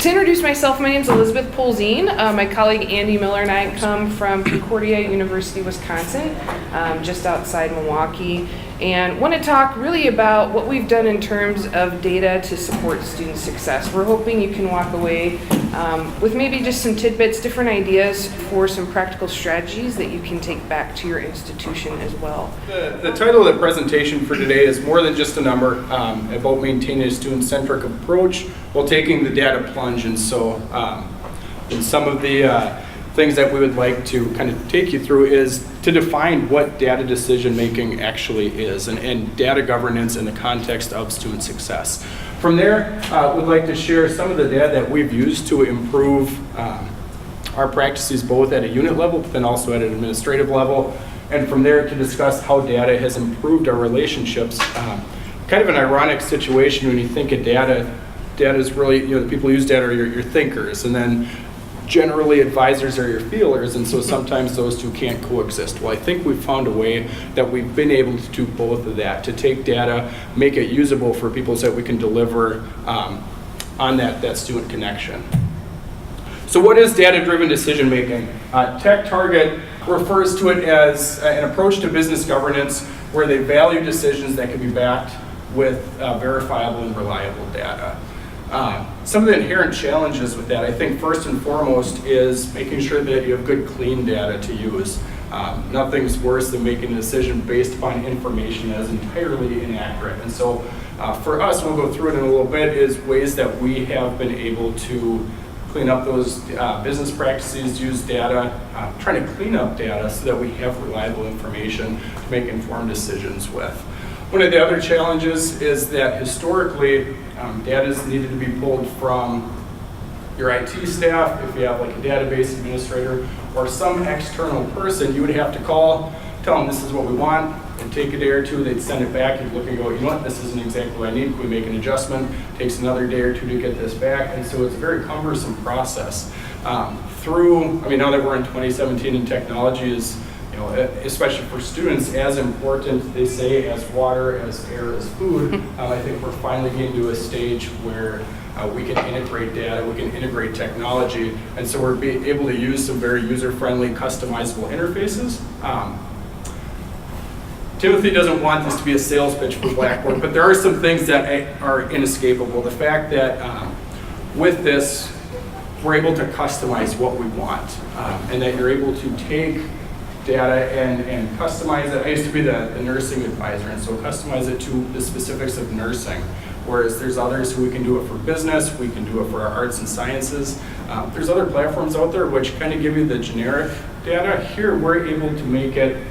To introduce myself, my name is Elizabeth Polzine. My colleague Andy Miller and I come from Concordia University-Wisconsin, just outside Milwaukee, and want to talk really about what we've done in terms of data to support student success. We're hoping you can walk away with maybe just some tidbits, different ideas for some practical strategies that you can take back to your institution as well. The title of the presentation for today is more than just a number, about maintaining a student-centric approach while taking the data plunge. And so and some of the things that we would like to kind of take you through is to define what data decision making actually is and data governance in the context of student success. From there, we'd like to share some of the data that we've used to improve our practices both at a unit level but then also at an administrative level. And from there to discuss how data has improved our relationships. Kind of an ironic situation when you think of data. Data is really, the people who use data are your thinkers, and then generally advisors are your feelers, and so sometimes those two can't coexist. Well, I think we've found a way that we've been able to do both of that, to take data, make it usable for people so that we can deliver on that student connection. So what is data-driven decision making? TechTarget refers to it as an approach to business governance where they value decisions that can be backed with verifiable and reliable data. Some of the inherent challenges with that, I think first and foremost, is making sure that you have good, clean data to use. Nothing's worse than making a decision based upon information that is entirely inaccurate. And so for us, we'll go through it in a little bit, is ways that we have been able to clean up those business practices, use data, trying to clean up data so that we have reliable information to make informed decisions with. One of the other challenges is that historically, data is needed to be pulled from your IT staff. If you have like a database administrator or some external person, you would have to call, tell them this is what we want. It'd take a day or two, they'd send it back, you'd look and go, you know what, this isn't exactly what I need, can we make an adjustment? It takes another day or two to get this back, and so it's a very cumbersome process. Now that we're in 2017 and technology is, especially for students, as important, they say, as water, as air, as food. I think we're finally getting to a stage where we can integrate data, we can integrate technology, and so we're able to use some very user-friendly, customizable interfaces. Timothy doesn't want this to be a sales pitch for Blackboard, but there are some things that are inescapable. The fact that with this, we're able to customize what we want, and that you're able to take data and customize it. I used to be the nursing advisor, and so customize it to the specifics of nursing. Whereas there's others who we can do it for business, we can do it for our arts and sciences. There's other platforms out there which kind of give you the generic data. Here, we're able to make it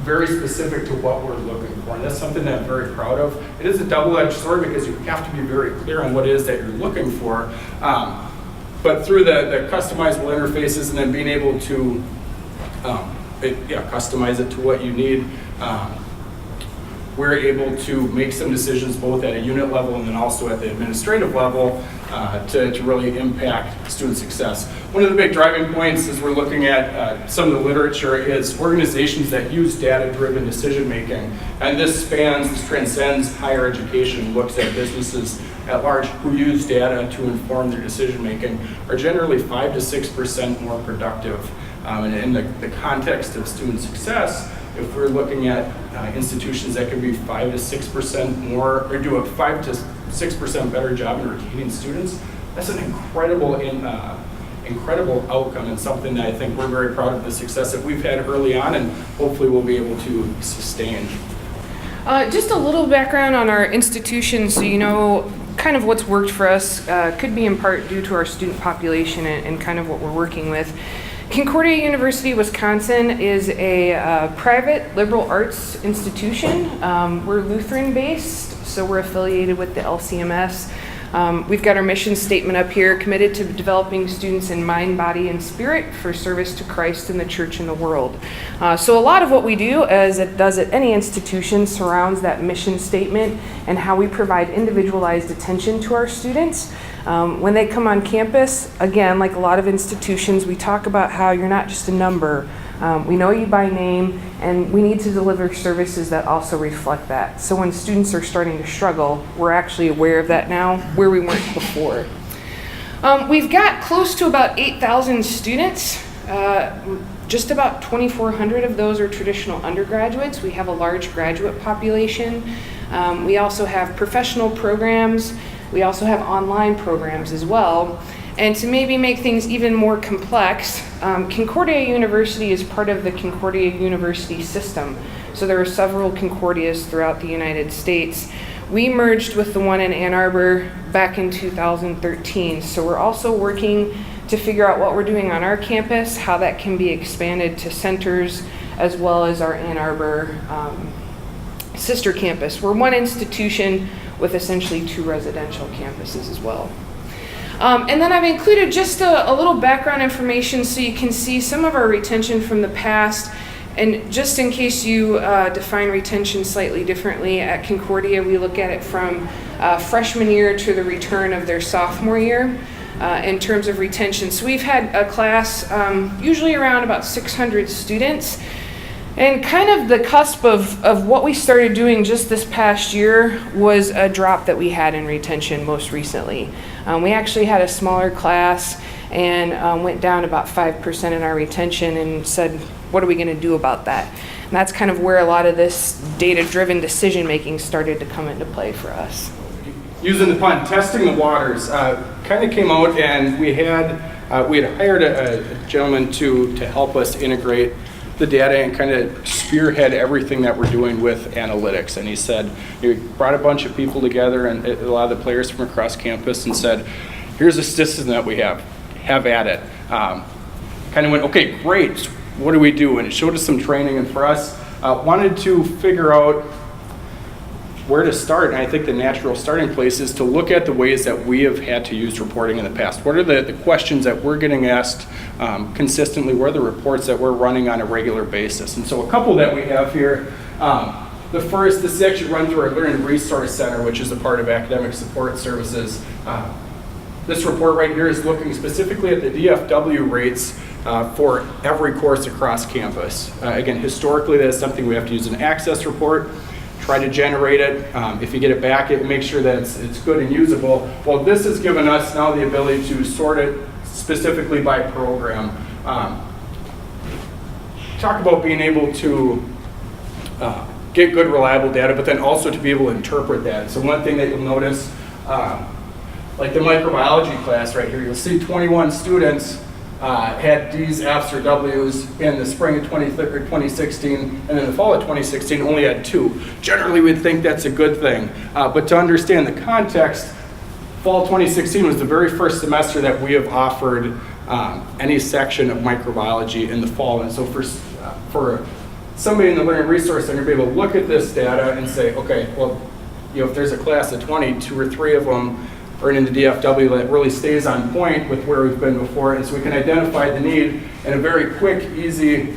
very specific to what we're looking for, and that's something that I'm very proud of. It is a double-edged sword because you have to be very clear on what it is that you're looking for. But through the customizable interfaces and then being able to customize it to what you need, we're able to make some decisions both at a unit level and then also at the administrative level to really impact student success. One of the big driving points as we're looking at some of the literature is organizations that use data-driven decision making. And this transcends higher education, looks at businesses at large who use data to inform their decision making, are generally 5 to 6% more productive. And in the context of student success, if we're looking at institutions that can be 5 to 6% more, or do a 5 to 6% better job in retaining students, that's an incredible outcome, and something that I think we're very proud of the success that we've had early on, and hopefully we'll be able to sustain. Just a little background on our institution, so you know kind of what's worked for us. Could be in part due to our student population and kind of what we're working with. Concordia University-Wisconsin is a private liberal arts institution. We're Lutheran-based, so we're affiliated with the LCMS. We've got our mission statement up here: committed to developing students in mind, body, and spirit for service to Christ and the church and the world. So a lot of what we do, as it does at any institution, surrounds that mission statement and how we provide individualized attention to our students. When they come on campus, again, like a lot of institutions, we talk about how you're not just a number. We know you by name, and we need to deliver services that also reflect that. So when students are starting to struggle, we're actually aware of that now, where we weren't before. We've got close to about 8,000 students. Just about 2,400 of those are traditional undergraduates. We have a large graduate population. We also have professional programs. We also have online programs as well. And to maybe make things even more complex, Concordia University is part of the Concordia University system. So there are several Concordias throughout the United States. We merged with the one in Ann Arbor back in 2013. So we're also working to figure out what we're doing on our campus, how that can be expanded to centers, as well as our Ann Arbor sister campus. We're one institution with essentially 2 residential campuses as well. And then I've included just a little background information so you can see some of our retention from the past. And just in case you define retention slightly differently, at Concordia we look at it from freshman year to the return of their sophomore year in terms of retention. So we've had a class usually around about 600 students. And kind of the cusp of what we started doing just this past year was a drop that we had in retention most recently. We actually had a smaller class and went down about 5% in our retention and said, what are we going to do about that? And that's kind of where a lot of this data-driven decision-making started to come into play for us. Using the pun, testing the waters, kind of came out, and we had hired a gentleman to help us integrate the data and kind of spearhead everything that we're doing with analytics. And he said, he brought a bunch of people together and a lot of the players from across campus and said, here's a system that we have at it. Kind of went, okay, great, what do we do? And it showed us some training, and for us, wanted to figure out where to start. And I think the natural starting place is to look at the ways that we have had to use reporting in the past. What are the questions that we're getting asked consistently? What are the reports that we're running on a regular basis? And so a couple that we have here. The first, this actually runs through our Learning Resource Center, which is a part of Academic Support Services. This report right here is looking specifically at the DFW rates for every course across campus. Again, historically, that's something we have to use an access report, try to generate it. If you get it back, it make sure that it's good and usable. Well, this has given us now the ability to sort it specifically by program. Talk about being able to get good, reliable data, but then also to be able to interpret that. So one thing that you'll notice, like the microbiology class right here, you'll see 21 students had D's, F's, or W's in the spring of 2016, and in the fall of 2016 only had 2. Generally, we'd think that's a good thing, but to understand the context, fall 2016 was the very first semester that we have offered any section of microbiology in the fall, and so for somebody in the Learning Resource Center to be able to look at this data and say, okay, well, if there's a class of 20, 2 or 3 of them are in the DFW that really stays on point with where we've been before, and so we can identify the need in a very quick, easy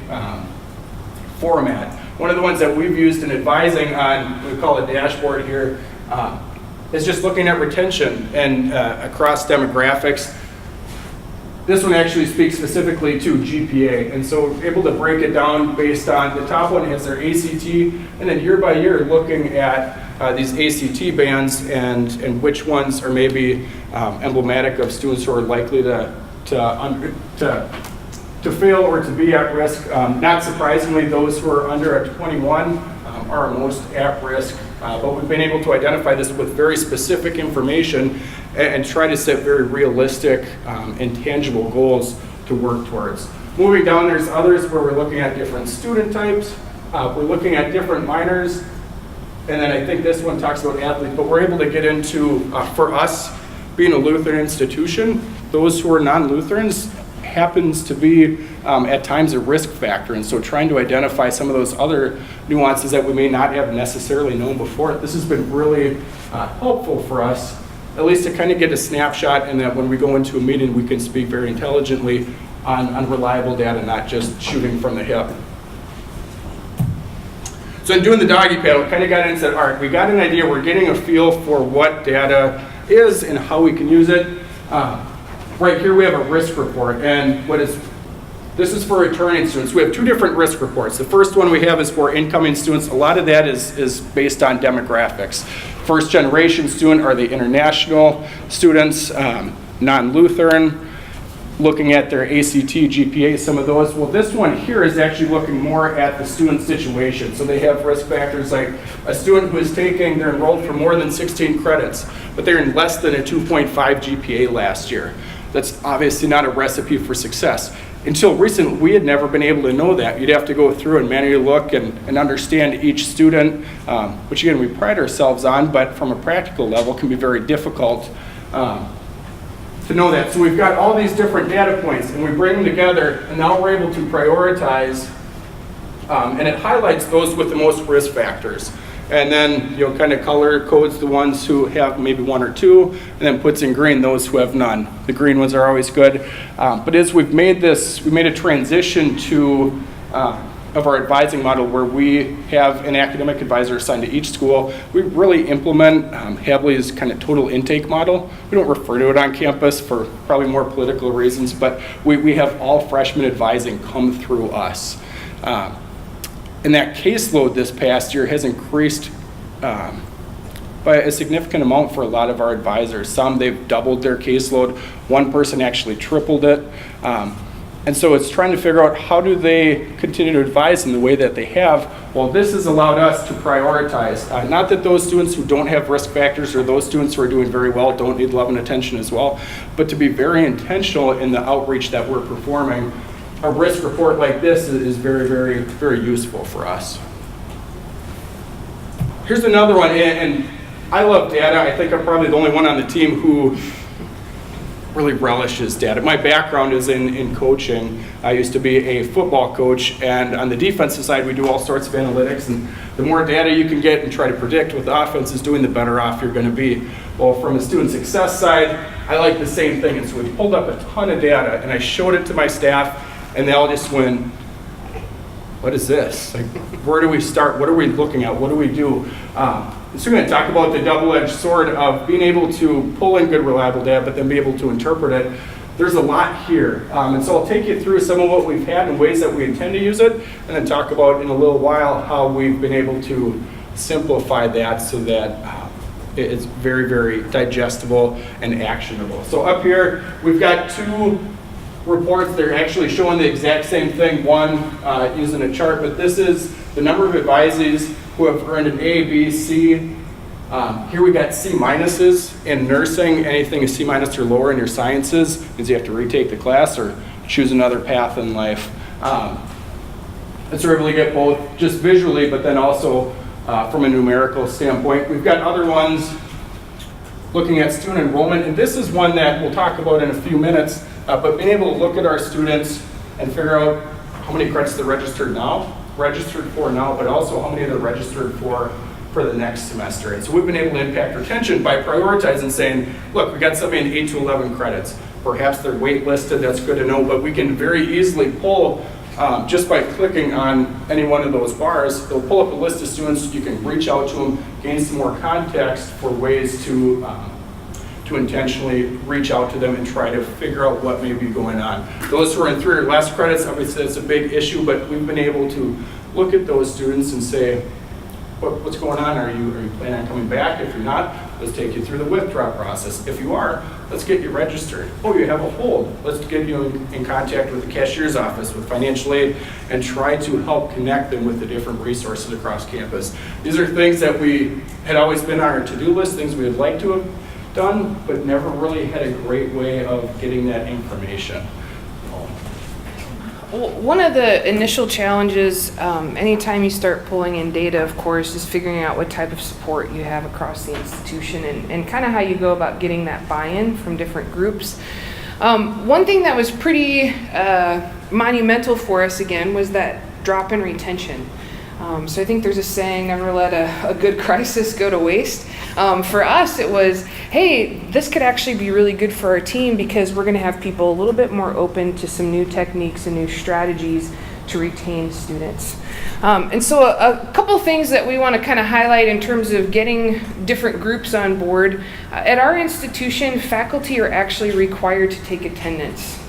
format. One of the ones that we've used in advising on, we call it dashboard here, is just looking at retention and across demographics. This one actually speaks specifically to GPA, and so we're able to break it down based on, the top one has their ACT, and then year by year looking at these ACT bands and which ones are maybe emblematic of students who are likely to fail or to be at risk. Not surprisingly, those who are under a 21 are most at risk, but we've been able to identify this with very specific information and try to set very realistic and tangible goals to work towards. Moving down, there's others where we're looking at different student types, we're looking at different minors, and then I think this one talks about athletes, but we're able to get into, for us, being a Lutheran institution, those who are non-Lutherans happens to be at times a risk factor, and so trying to identify some of those other nuances that we may not have necessarily known before. This has been really helpful for us, at least to kind of get a snapshot, and that when we go into a meeting we can speak very intelligently on reliable data, not just shooting from the hip. So in doing the doggy paddle, kind of got in and said, all right, we got an idea, we're getting a feel for what data is and how we can use it. Right here we have a risk report, and this is for returning students. We have 2 different risk reports. The first one we have is for incoming students. A lot of that is based on demographics. First generation student, are they international students? non-Lutheran, looking at their ACT, GPA, some of those. Well, this one here is actually looking more at the student situation. So they have risk factors like a student who is they're enrolled for more than 16 credits, but they're in less than a 2.5 GPA last year. That's obviously not a recipe for success. Until recently, we had never been able to know that. You'd have to go through and manually look and understand each student, which again, we pride ourselves on, but from a practical level can be very difficult to know that. So we've got all these different data points and we bring them together and now we're able to prioritize and it highlights those with the most risk factors. And then, kind of color codes the ones who have maybe one or two, and then puts in green those who have none. The green ones are always good. But as we made a transition to of our advising model where we have an academic advisor assigned to each school. We really implement Hadley's kind of total intake model. We don't refer to it on campus for probably more political reasons, but we have all freshmen advising come through us. And that caseload this past year has increased by a significant amount for a lot of our advisors. Some, they've doubled their caseload. One person actually tripled it. And so it's trying to figure out how do they continue to advise in the way that they have. Well, this has allowed us to prioritize. Not that those students who don't have risk factors or those students who are doing very well don't need love and attention as well, but to be very intentional in the outreach that we're performing. A risk report like this is very, very, very useful for us. Here's another one, and I love data. I think I'm probably the only one on the team who really relishes data. My background is in coaching. I used to be a football coach, and on the defensive side, we do all sorts of analytics, and the more data you can get and try to predict what the offense is doing, the better off you're going to be. Well, from a student success side, I like the same thing, and so we pulled up a ton of data, and I showed it to my staff, and they all just went, what is this? Like, where do we start? What are we looking at? What do we do? So we're going to talk about the double-edged sword of being able to pull in good, reliable data, but then be able to interpret it. There's a lot here. And so I'll take you through some of what we've had and ways that we intend to use it, and then talk about in a little while how we've been able to simplify that so that it's very, very digestible and actionable. So up here, we've got two reports. They're actually showing the exact same thing, one using a chart, but this is the number of advisees who have earned an A, B, C. Here we got C minuses in nursing. Anything is C minus or lower in your sciences means you have to retake the class or choose another path in life. And so we're able to get both just visually, but then also from a numerical standpoint. We've got other ones looking at student enrollment, and this is one that we'll talk about in a few minutes, but being able to look at our students and figure out how many credits they're registered for now, but also how many they're registered for the next semester. And so we've been able to impact retention by prioritizing, saying, look, we got somebody in 8 to 11 credits. Perhaps they're waitlisted, that's good to know, but we can very easily pull, just by clicking on any one of those bars, it'll pull up a list of students. You can reach out to them, gain some more context for ways to intentionally reach out to them and try to figure out what may be going on. Those who are in 3 or less credits, obviously that's a big issue, but we've been able to look at those students and say, what's going on? Are you planning on coming back? If you're not, let's take you through the withdrawal process. If you are, let's get you registered. Oh, you have a hold. Let's get you in contact with the cashier's office, with financial aid, and try to help connect them with the different resources across campus. These are things that we had always been on our to-do list, things we would like to have done, but never really had a great way of getting that information. Well, one of the initial challenges, anytime you start pulling in data, of course, is figuring out what type of support you have across the institution and kind of how you go about getting that buy-in from different groups. One thing that was pretty monumental for us, again, was that drop in retention. So I think there's a saying, never let a good crisis go to waste. For us, it was, hey, this could actually be really good for our team because we're going to have people a little bit more open to some new techniques and new strategies to retain students. And so a couple things that we want to kind of highlight in terms of getting different groups on board. At our institution, faculty are actually required to take attendance.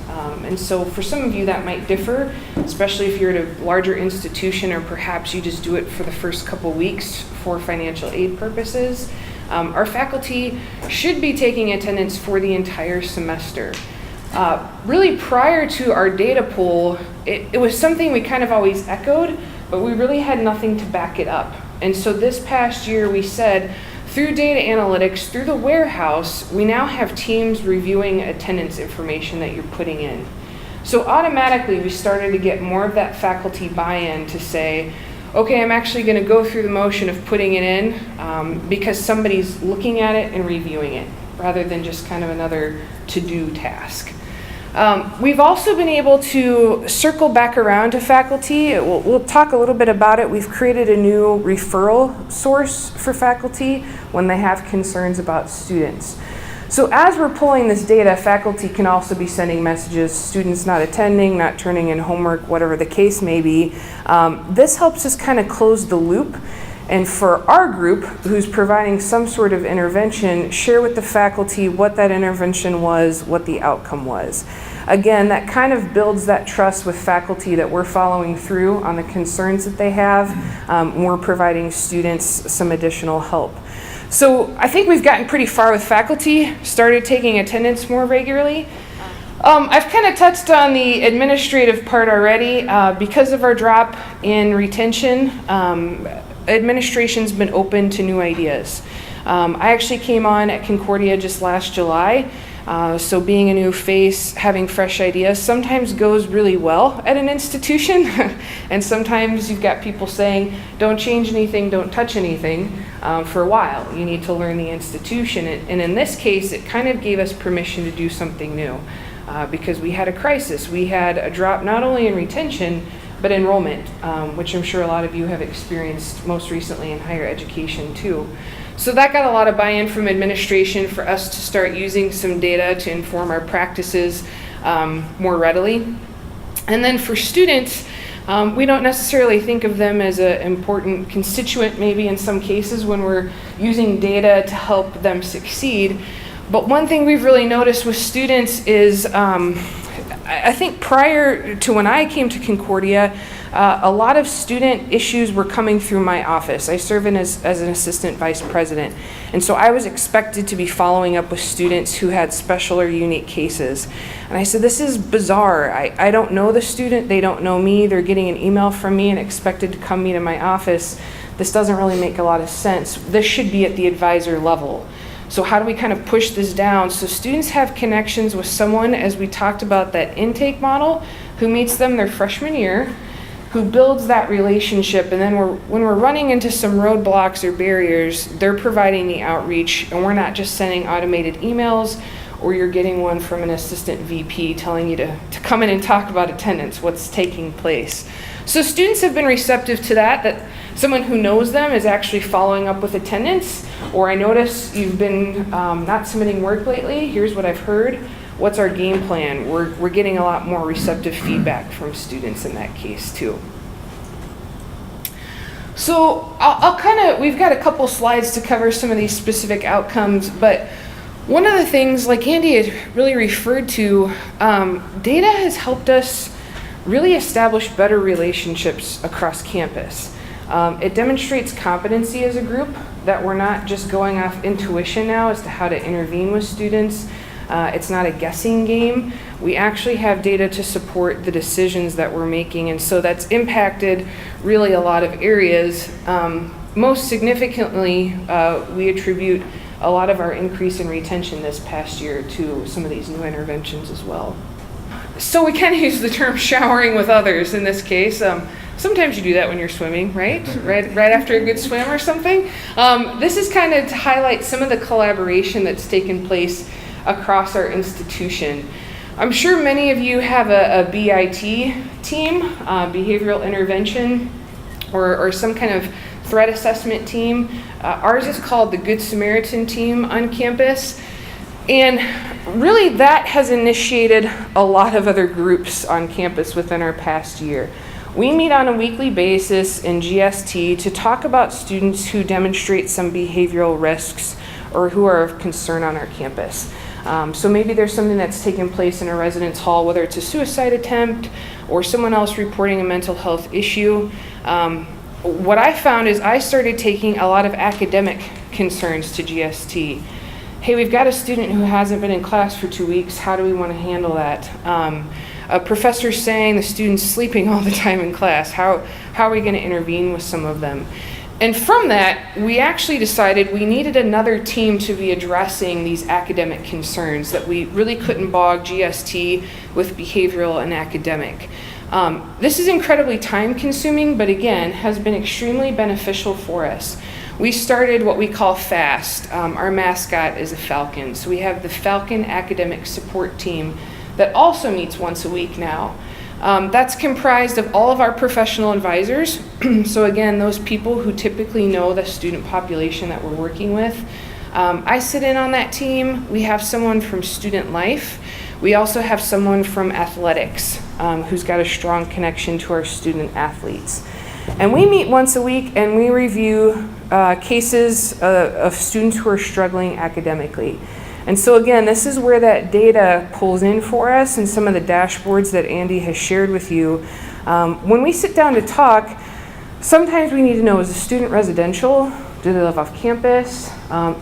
And so for some of you that might differ, especially if you're at a larger institution or perhaps you just do it for the first couple weeks for financial aid purposes. our faculty should be taking attendance for the entire semester. Really prior to our data pool, it was something we kind of always echoed, but we really had nothing to back it up. And so this past year we said, through data analytics, through the warehouse, we now have teams reviewing attendance information that you're putting in. So automatically we started to get more of that faculty buy-in to say, okay, I'm actually going to go through the motion of putting it in because somebody's looking at it and reviewing it, rather than just kind of another to-do task. We've also been able to circle back around to faculty. We'll talk a little bit about it. We've created a new referral source for faculty when they have concerns about students. So as we're pulling this data, faculty can also be sending messages, students not attending, not turning in homework, whatever the case may be. This helps us kind of close the loop. And for our group, who's providing some sort of intervention, share with the faculty what that intervention was, what the outcome was. Again, that kind of builds that trust with faculty that we're following through on the concerns that they have. We're providing students some additional help. So I think we've gotten pretty far with faculty, started taking attendance more regularly. I've kind of touched on the administrative part already. Because of our drop in retention, administration's been open to new ideas. I actually came on at Concordia just last July, so being a new face, having fresh ideas sometimes goes really well at an institution, and sometimes you've got people saying, don't change anything, don't touch anything for a while. You need to learn the institution, and in this case, it kind of gave us permission to do something new because we had a crisis. We had a drop not only in retention, but enrollment, which I'm sure a lot of you have experienced most recently in higher education too. So that got a lot of buy-in from administration for us to start using some data to inform our practices more readily. And then for students, we don't necessarily think of them as an important constituent maybe in some cases when we're using data to help them succeed. But one thing we've really noticed with students is I think prior to when I came to Concordia, a lot of student issues were coming through my office. I serve as an assistant vice president, and so I was expected to be following up with students who had special or unique cases. And I said, this is bizarre. I don't know the student, they don't know me, they're getting an email from me and expected to come meet in my office. This doesn't really make a lot of sense. This should be at the advisor level. So how do we kind of push this down so students have connections with someone, as we talked about that intake model, who meets them their freshman year, who builds that relationship, and then when we're running into some roadblocks or barriers, they're providing the outreach, and we're not just sending automated emails, or you're getting one from an assistant VP telling you to come in and talk about attendance, what's taking place. So students have been receptive to that someone who knows them is actually following up with attendance, or I notice you've been not submitting work lately, here's what I've heard, what's our game plan? We're getting a lot more receptive feedback from students in that case too. So we've got a couple slides to cover some of these specific outcomes, but one of the things, like Andy had really referred to, data has helped us really establish better relationships across campus. It demonstrates competency as a group, that we're not just going off intuition now as to how to intervene with students. It's not a guessing game. We actually have data to support the decisions that we're making, and so that's impacted really a lot of areas. Most significantly, we attribute a lot of our increase in retention this past year to some of these new interventions as well. So we kind of use the term showering with others in this case. Sometimes you do that when you're swimming, right? Right after a good swim or something. This is kind of to highlight some of the collaboration that's taken place across our institution. I'm sure many of you have a BIT team, behavioral intervention, or some kind of threat assessment team. Ours is called the Good Samaritan team on campus. And really that has initiated a lot of other groups on campus within our past year. We meet on a weekly basis in GST to talk about students who demonstrate some behavioral risks or who are of concern on our campus. So maybe there's something that's taken place in a residence hall, whether it's a suicide attempt or someone else reporting a mental health issue. What I found is I started taking a lot of academic concerns to GST. Hey, we've got a student who hasn't been in class for 2 weeks. How do we want to handle that? A professor saying the student's sleeping all the time in class. How are we going to intervene with some of them? And from that, we actually decided we needed another team to be addressing these academic concerns, that we really couldn't bog GST with behavioral and academic. This is incredibly time consuming, but again, has been extremely beneficial for us. We started what we call FAST. Our mascot is a falcon. So we have the Falcon Academic Support Team that also meets once a week now. That's comprised of all of our professional advisors. So again, those people who typically know the student population that we're working with. I sit in on that team. We have someone from student life. We also have someone from athletics who's got a strong connection to our student athletes. And we meet once a week and we review cases of students who are struggling academically. And so again, this is where that data pulls in for us and some of the dashboards that Andy has shared with you. When we sit down to talk, sometimes we need to know, is the student residential? Do they live off campus?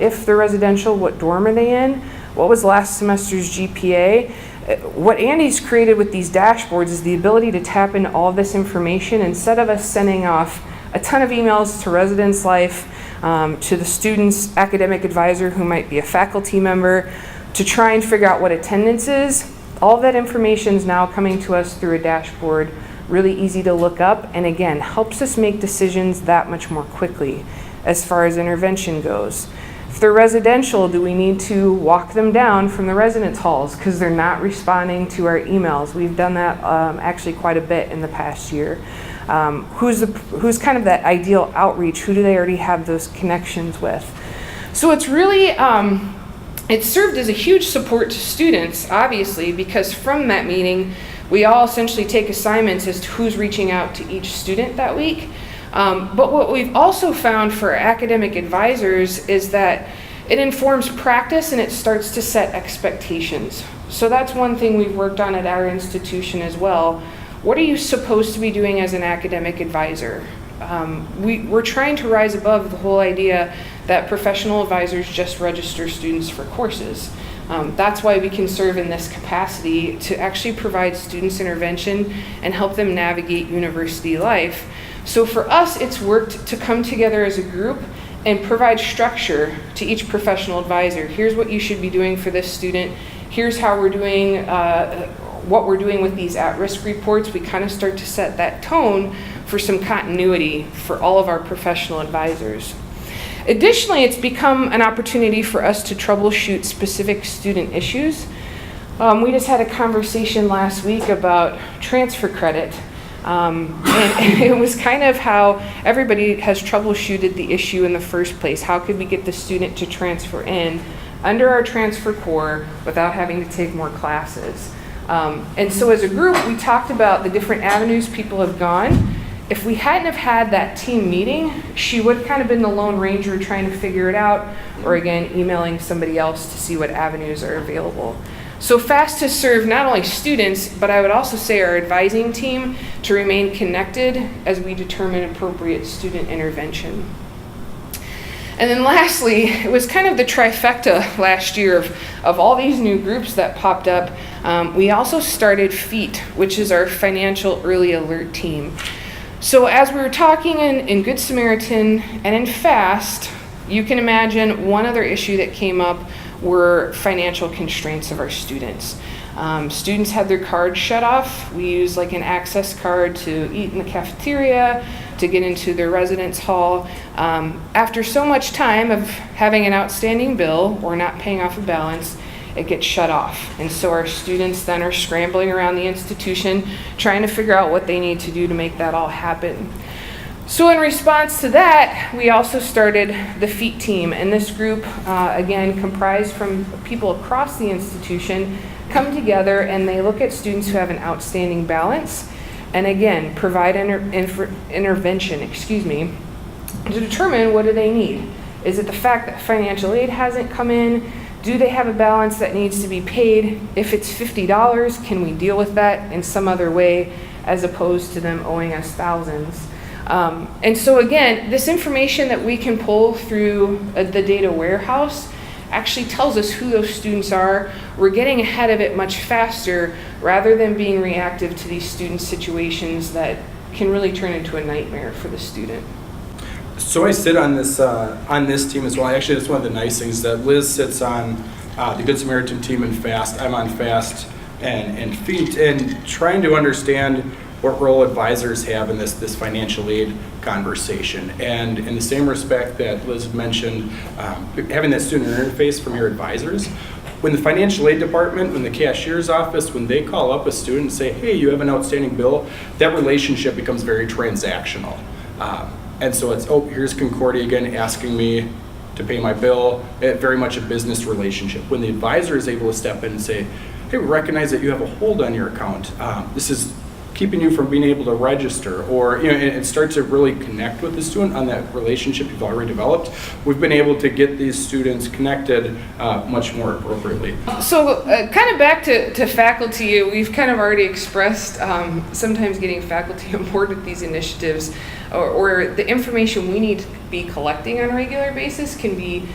If they're residential, what dorm are they in? What was last semester's GPA? What Andy's created with these dashboards is the ability to tap into all of this information instead of us sending off a ton of emails to residence life, to the student's academic advisor who might be a faculty member, to try and figure out what attendance is. All of that information is now coming to us through a dashboard, really easy to look up, and again, helps us make decisions that much more quickly as far as intervention goes. If they're residential, do we need to walk them down from the residence halls because they're not responding to our emails? We've done that actually quite a bit in the past year. Who's kind of that ideal outreach? Who do they already have those connections with? So it's really, it served as a huge support to students, obviously, because from that meeting, we all essentially take assignments as to who's reaching out to each student that week. But what we've also found for academic advisors is that it informs practice and it starts to set expectations. So that's one thing we've worked on at our institution as well. What are you supposed to be doing as an academic advisor? We're trying to rise above the whole idea that professional advisors just register students for courses. That's why we can serve in this capacity to actually provide students intervention and help them navigate university life. So for us, it's worked to come together as a group and provide structure to each professional advisor. Here's what you should be doing for this student. Here's how we're doing, what we're doing with these at-risk reports. We kind of start to set that tone for some continuity for all of our professional advisors. Additionally, it's become an opportunity for us to troubleshoot specific student issues. We just had a conversation last week about transfer credit. And it was kind of how everybody has troubleshooted the issue in the first place. How could we get the student to transfer in under our transfer core without having to take more classes? And so as a group, we talked about the different avenues people have gone. If we hadn't have had that team meeting, she would have kind of been the lone ranger trying to figure it out, or again, emailing somebody else to see what avenues are available. So FAST has served not only students, but I would also say our advising team to remain connected as we determine appropriate student intervention. And then lastly, it was kind of the trifecta last year of all these new groups that popped up. We also started FEAT, which is our Financial Early Alert Team. So as we were talking in Good Samaritan and in FAST, you can imagine one other issue that came up were financial constraints of our students. Students had their cards shut off. We use like an access card to eat in the cafeteria, to get into their residence hall. After so much time of having an outstanding bill or not paying off a balance, it gets shut off. And so our students then are scrambling around the institution trying to figure out what they need to do to make that all happen. So in response to that, we also started the FEAT team, and this group, again, comprised from people across the institution, come together and they look at students who have an outstanding balance, and again, provide intervention, to determine what do they need. Is it the fact that financial aid hasn't come in? Do they have a balance that needs to be paid? If it's $50, can we deal with that in some other way as opposed to them owing us thousands? And so again, this information that we can pull through the data warehouse actually tells us who those students are. We're getting ahead of it much faster rather than being reactive to these student situations that can really turn into a nightmare for the student. So I sit on this team as well. Actually, that's one of the nice things that Liz sits on the Good Samaritan team and FAST. I'm on FAST and FEAT, and trying to understand what role advisors have in this financial aid conversation. And in the same respect that Liz mentioned, having that student interface from your advisors, when the financial aid department, when the cashier's office, when they call up a student and say, hey, you have an outstanding bill, that relationship becomes very transactional. And so it's, oh, here's Concordia again asking me to pay my bill, very much a business relationship. When the advisor is able to step in and say, hey, we recognize that you have a hold on your account. This is keeping you from being able to register, or and start to really connect with the student on that relationship you've already developed. We've been able to get these students connected much more appropriately. So kind of back to faculty, we've kind of already expressed sometimes getting faculty on board with these initiatives or the information we need to be collecting on a regular basis can be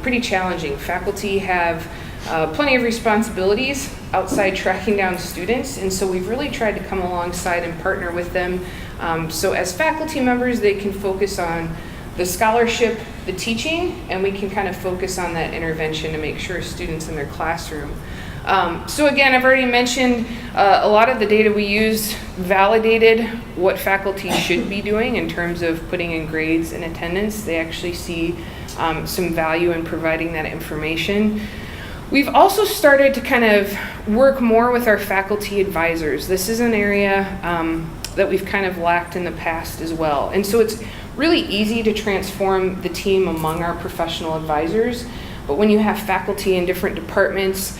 pretty challenging. Faculty have plenty of responsibilities outside tracking down students, and so we've really tried to come alongside and partner with them. So as faculty members, they can focus on the scholarship, the teaching, and we can kind of focus on that intervention to make sure students in their classroom. So again, I've already mentioned a lot of the data we used validated what faculty should be doing in terms of putting in grades and attendance. They actually see some value in providing that information. We've also started to kind of work more with our faculty advisors. This is an area that we've kind of lacked in the past as well. And so it's really easy to transform the team among our professional advisors. But when you have faculty in different departments,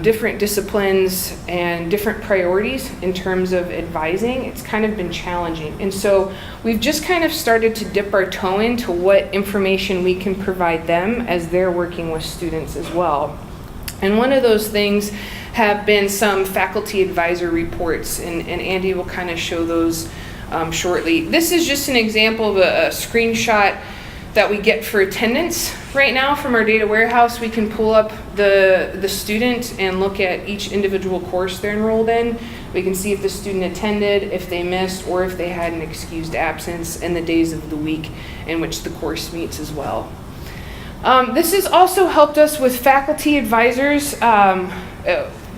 different disciplines, and different priorities in terms of advising, it's kind of been challenging. And so we've just kind of started to dip our toe into what information we can provide them as they're working with students as well. And one of those things have been some faculty advisor reports, and Andy will kind of show those shortly. This is just an example of a screenshot that we get for attendance right now from our data warehouse. We can pull up the student and look at each individual course they're enrolled in. We can see if the student attended, if they missed, or if they had an excused absence, and the days of the week in which the course meets as well. This has also helped us with faculty advisors.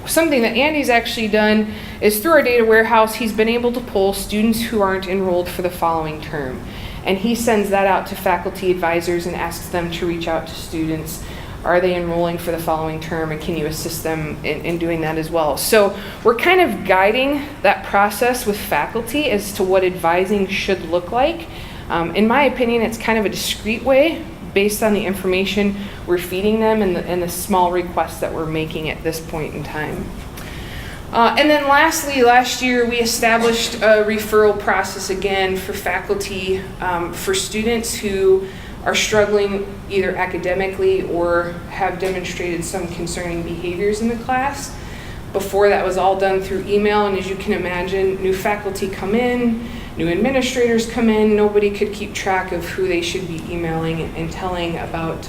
Something that Andy's actually done is through our data warehouse, he's been able to pull students who aren't enrolled for the following term. And he sends that out to faculty advisors and asks them to reach out to students. Are they enrolling for the following term, and can you assist them in doing that as well? So we're kind of guiding that process with faculty as to what advising should look like. In my opinion, it's kind of a discreet way based on the information we're feeding them and the small requests that we're making at this point in time. And then lastly, last year we established a referral process again for faculty for students who are struggling either academically or have demonstrated some concerning behaviors in the class. Before, that was all done through email, and as you can imagine, new faculty come in, new administrators come in, nobody could keep track of who they should be emailing and telling about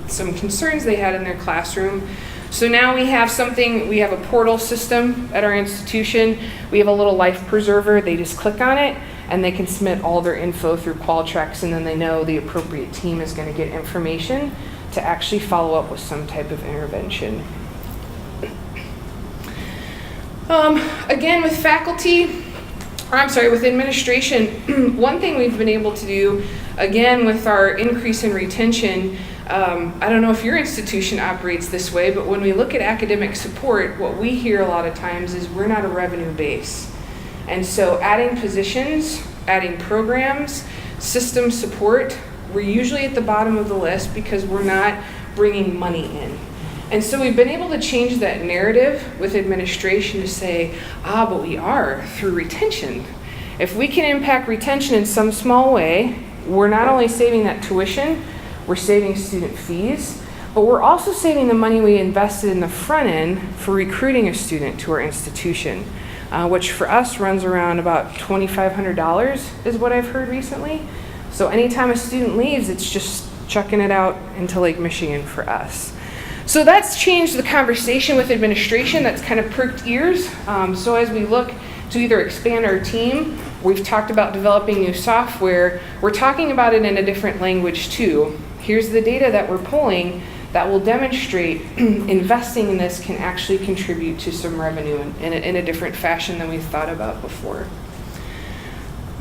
some concerns they had in their classroom. So now we have a portal system at our institution. We have a little life preserver. They just click on it and they can submit all their info through Qualtrics, and then they know the appropriate team is going to get information to actually follow up with some type of intervention. Again, with with administration, one thing we've been able to do, again, with our increase in retention, I don't know if your institution operates this way, but when we look at academic support, what we hear a lot of times is we're not a revenue base. And so adding positions, adding programs, system support, we're usually at the bottom of the list because we're not bringing money in. And so we've been able to change that narrative with administration to say, but we are through retention. If we can impact retention in some small way, we're not only saving that tuition, we're saving student fees, but we're also saving the money we invested in the front end for recruiting a student to our institution. which for us runs around about $2,500 is what I've heard recently. So anytime a student leaves, it's just chucking it out into Lake Michigan for us. So that's changed the conversation with administration. That's kind of perked ears. So as we look to either expand our team, we've talked about developing new software. We're talking about it in a different language too. Here's the data that we're pulling that will demonstrate investing in this can actually contribute to some revenue in a different fashion than we've thought about before.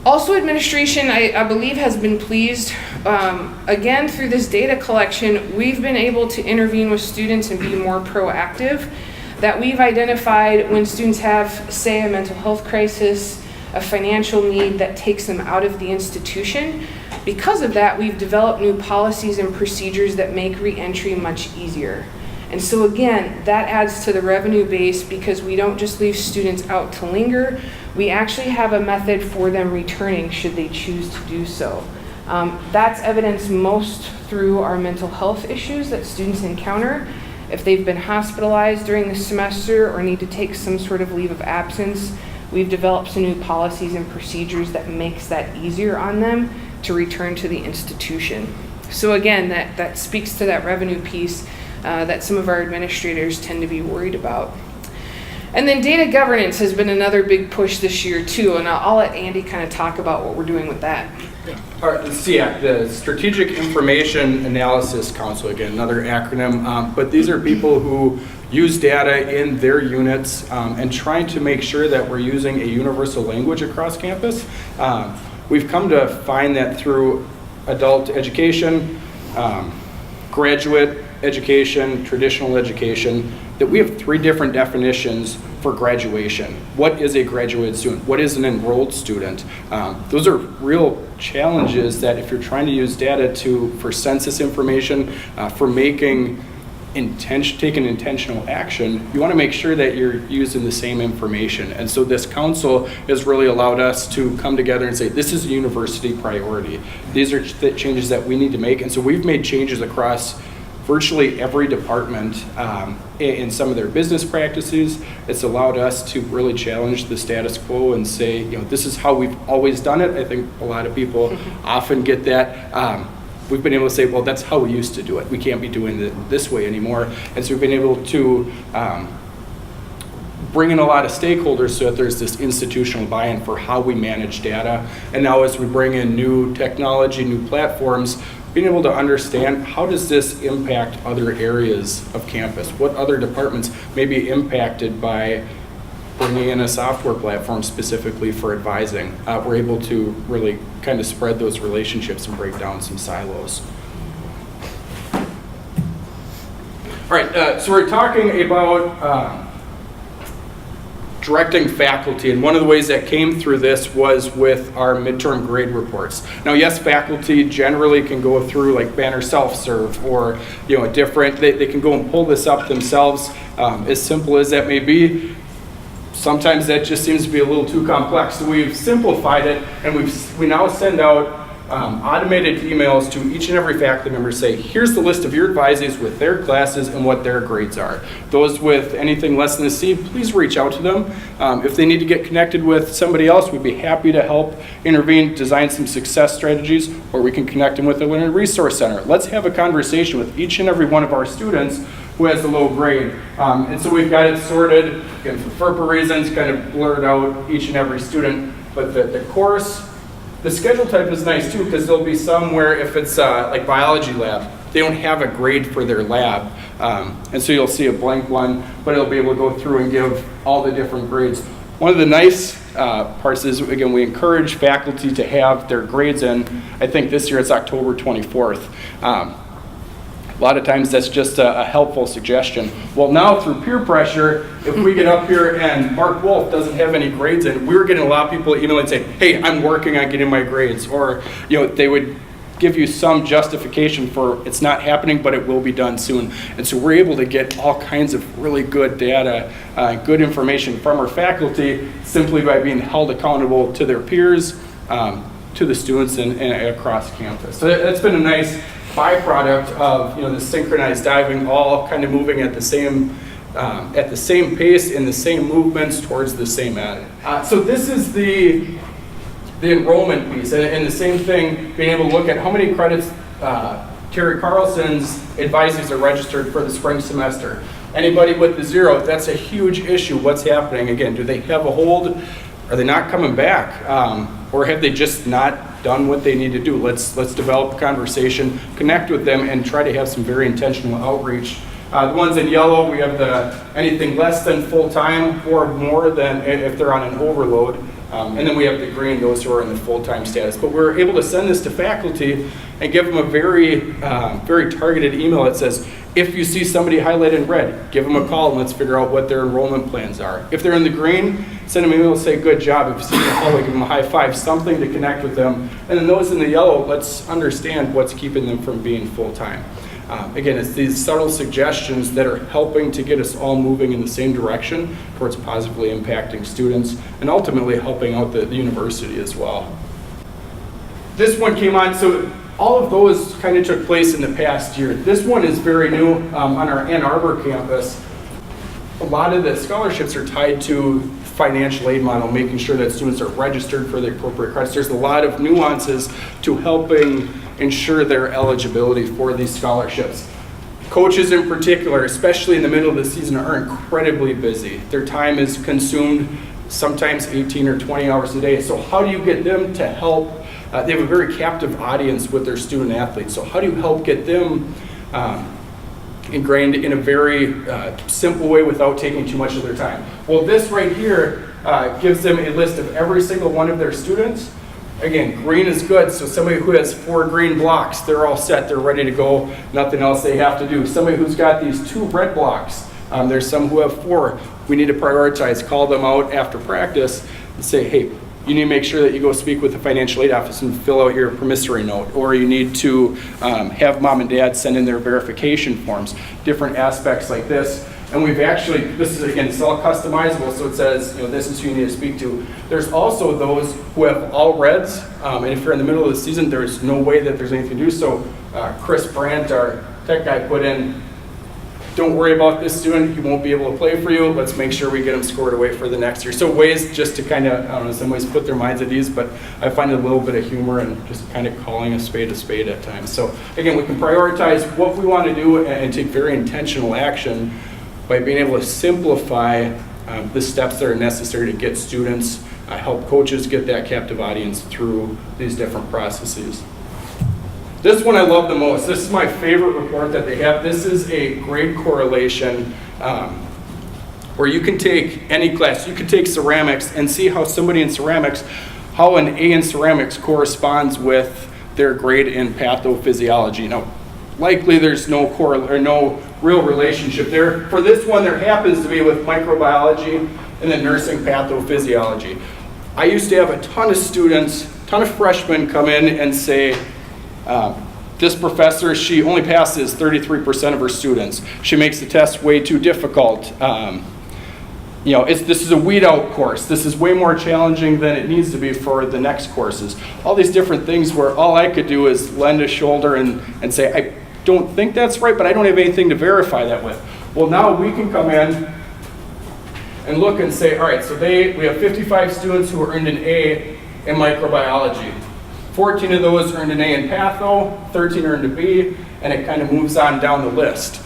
Also, administration, I believe, has been pleased. Again, through this data collection, we've been able to intervene with students and be more proactive. That we've identified when students have, say, a mental health crisis, a financial need that takes them out of the institution. Because of that, we've developed new policies and procedures that make re-entry much easier. And so again, that adds to the revenue base because we don't just leave students out to linger. We actually have a method for them returning should they choose to do so. That's evidenced most through our mental health issues that students encounter. If they've been hospitalized during the semester or need to take some sort of leave of absence, we've developed some new policies and procedures that makes that easier on them to return to the institution. So again, that speaks to that revenue piece that some of our administrators tend to be worried about. And then data governance has been another big push this year too, and I'll let Andy kind of talk about what we're doing with that. All right, the Strategic Information Analysis Council, again, another acronym, but these are people who use data in their units and trying to make sure that we're using a universal language across campus. We've come to find that through adult education, graduate education, traditional education, that we have 3 different definitions for graduation. What is a graduate student? What is an enrolled student? Those are real challenges that if you're trying to use data for census information, for taking intentional action, you want to make sure that you're using the same information. And so this council has really allowed us to come together and say, this is a university priority. These are the changes that we need to make. And so we've made changes across virtually every department in some of their business practices. It's allowed us to really challenge the status quo and say, this is how we've always done it. I think a lot of people often get that. We've been able to say, well, that's how we used to do it. We can't be doing it this way anymore. And so we've been able to bring in a lot of stakeholders so that there's this institutional buy-in for how we manage data. And now as we bring in new technology, new platforms, being able to understand how does this impact other areas of campus? What other departments may be impacted by bringing in a software platform specifically for advising? We're able to really kind of spread those relationships and break down some silos. All right, so we're talking about directing faculty, and one of the ways that came through this was with our midterm grade reports. Now, yes, faculty generally can go through like Banner Self-Serve or a different, they can go and pull this up themselves, as simple as that may be. Sometimes that just seems to be a little too complex, so we've simplified it, and we now send out automated emails to each and every faculty member say, here's the list of your advisees with their classes and what their grades are. Those with anything less than a C, please reach out to them. If they need to get connected with somebody else, we'd be happy to help intervene, design some success strategies, or we can connect them with a learning resource center. Let's have a conversation with each and every one of our students who has a low grade. And so we've got it sorted, again, for FERPA reasons, kind of blurred out each and every student, but the course, the schedule type is nice too, because there'll be some where if it's like biology lab, they don't have a grade for their lab. And so you'll see a blank one, but it'll be able to go through and give all the different grades. One of the nice parts is, again, we encourage faculty to have their grades in. I think this year it's October 24th. A lot of times that's just a helpful suggestion. Well, now through peer pressure, if we get up here and Mark Wolf doesn't have any grades in, we were getting a lot of people emailing and saying, hey, I'm working on getting my grades. Or they would give you some justification for it's not happening, but it will be done soon. And so we're able to get all kinds of really good data, good information from our faculty simply by being held accountable to their peers, to the students and across campus. So that's been a nice byproduct of the synchronized diving, all kind of moving at the same at the same pace in the same movements towards the same end. So this is the enrollment piece, and the same thing, being able to look at how many credits Terry Carlson's advisees are registered for the spring semester. Anybody with the 0, that's a huge issue. What's happening? Again, do they have a hold? Are they not coming back? Or have they just not done what they need to do? Let's develop a conversation, connect with them, and try to have some very intentional outreach. The ones in yellow, we have the anything less than full-time or more than if they're on an overload. And then we have the green, those who are in the full-time status. But we're able to send this to faculty and give them a very targeted email that says, if you see somebody highlighted in red, give them a call and let's figure out what their enrollment plans are. If they're in the green, send them an email and say, good job. If you see them in the hallway, give them a high five, something to connect with them. And then those in the yellow, let's understand what's keeping them from being full-time. Again, it's these subtle suggestions that are helping to get us all moving in the same direction towards positively impacting students and ultimately helping out the university as well. This one came on, so all of those kind of took place in the past year. This one is very new on our Ann Arbor campus. A lot of the scholarships are tied to financial aid model, making sure that students are registered for the appropriate credits. There's a lot of nuances to helping ensure their eligibility for these scholarships. Coaches in particular, especially in the middle of the season, are incredibly busy. Their time is consumed sometimes 18 or 20 hours a day. So how do you get them to help? They have a very captive audience with their student athletes. So how do you help get them ingrained in a very simple way without taking too much of their time? Well, this right here gives them a list of every single one of their students. Again, green is good, so somebody who has 4 green blocks, they're all set, they're ready to go, nothing else they have to do. Somebody who's got these 2 red blocks, there's some who have 4. We need to prioritize, call them out after practice and say, hey, you need to make sure that you go speak with the financial aid office and fill out your promissory note, or you need to have mom and dad send in their verification forms, different aspects like this. And we've actually, this is again, it's all customizable, so it says, this is who you need to speak to. There's also those who have all reds, and if you're in the middle of the season, there's no way that there's anything to do. So Chris Brandt, our tech guy, put in, don't worry about this student, he won't be able to play for you, let's make sure we get him scored away for the next year. So ways just to kind of, I don't know, in some ways put their minds at ease, but I find a little bit of humor in just kind of calling a spade at times. So again, we can prioritize what we want to do and take very intentional action by being able to simplify the steps that are necessary to get students, help coaches get that captive audience through these different processes. This one I love the most. This is my favorite report that they have. This is a grade correlation where you can take any class. You can take ceramics and see how somebody in ceramics, how an A in ceramics corresponds with their grade in pathophysiology. Now, likely there's no real relationship there. For this one, there happens to be with microbiology and then nursing pathophysiology. I used to have a ton of students, a ton of freshmen come in and say, this professor, she only passes 33% of her students. She makes the test way too difficult. This is a weed out course. This is way more challenging than it needs to be for the next courses. All these different things where all I could do is lend a shoulder and say, I don't think that's right, but I don't have anything to verify that with. Well, now we can come in and look and say, all right, so we have 55 students who earned an A in microbiology. 14 of those earned an A in patho, 13 earned a B, and it kind of moves on down the list.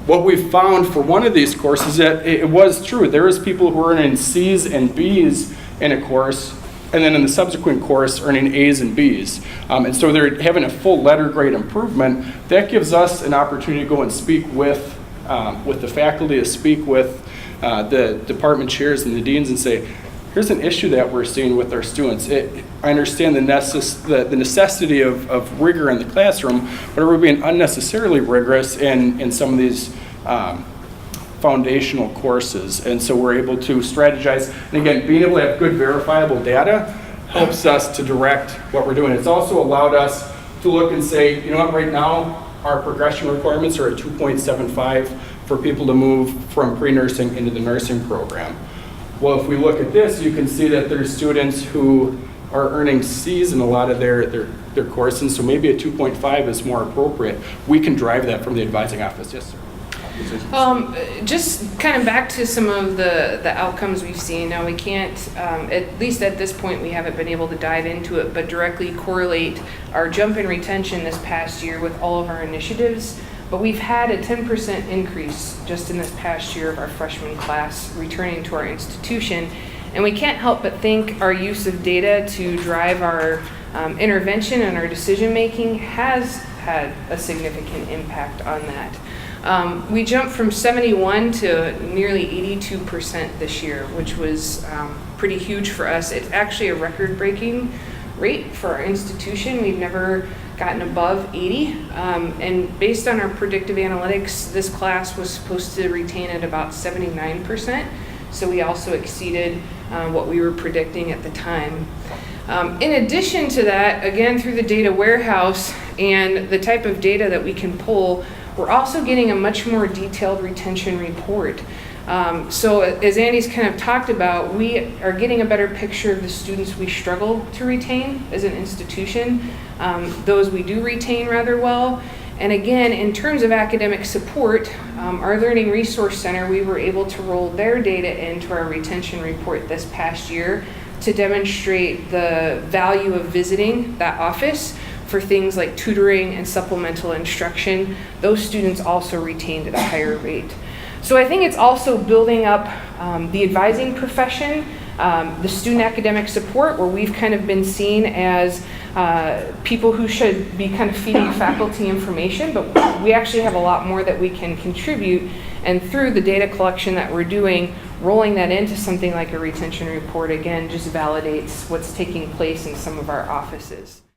What we found for one of these courses, that it was true. There was people who were earning C's and B's in a course, and then in the subsequent course earning A's and B's. And so they're having a full letter grade improvement. That gives us an opportunity to go and speak with the faculty, to speak with the department chairs and the deans and say, here's an issue that we're seeing with our students. I understand the necessity of rigor in the classroom, but we're being unnecessarily rigorous in some of these foundational courses. And so we're able to strategize. And again, being able to have good verifiable data helps us to direct what we're doing. It's also allowed us to look and say, you know what, right now, our progression requirements are at 2.75 for people to move from pre-nursing into the nursing program. Well, if we look at this, you can see that there's students who are earning C's in a lot of their courses, so maybe a 2.5 is more appropriate. We can drive that from the advising office. Yes, sir. Just kind of back to some of the outcomes we've seen. Now we can't, at least at this point, we haven't been able to dive into it, but directly correlate our jump in retention this past year with all of our initiatives. But we've had a 10% increase just in this past year of our freshman class returning to our institution. And we can't help but think our use of data to drive our intervention and our decision making has had a significant impact on that. We jumped from 71 to nearly 82% this year, which was pretty huge for us. It's actually a record-breaking rate for our institution. We've never gotten above 80. And based on our predictive analytics, this class was supposed to retain at about 79%. So we also exceeded what we were predicting at the time. In addition to that, again, through the data warehouse and the type of data that we can pull, we're also getting a much more detailed retention report. So as Andy's kind of talked about, we are getting a better picture of the students we struggle to retain as an institution. Those we do retain rather well. And again, in terms of academic support, our Learning Resource Center, we were able to roll their data into our retention report this past year to demonstrate the value of visiting that office for things like tutoring and supplemental instruction. Those students also retained at a higher rate. So I think it's also building up the advising profession, the student academic support, where we've kind of been seen as people who should be kind of feeding faculty information, but we actually have a lot more that we can contribute. And through the data collection that we're doing, rolling that into something like a retention report, again, just validates what's taking place in some of our offices.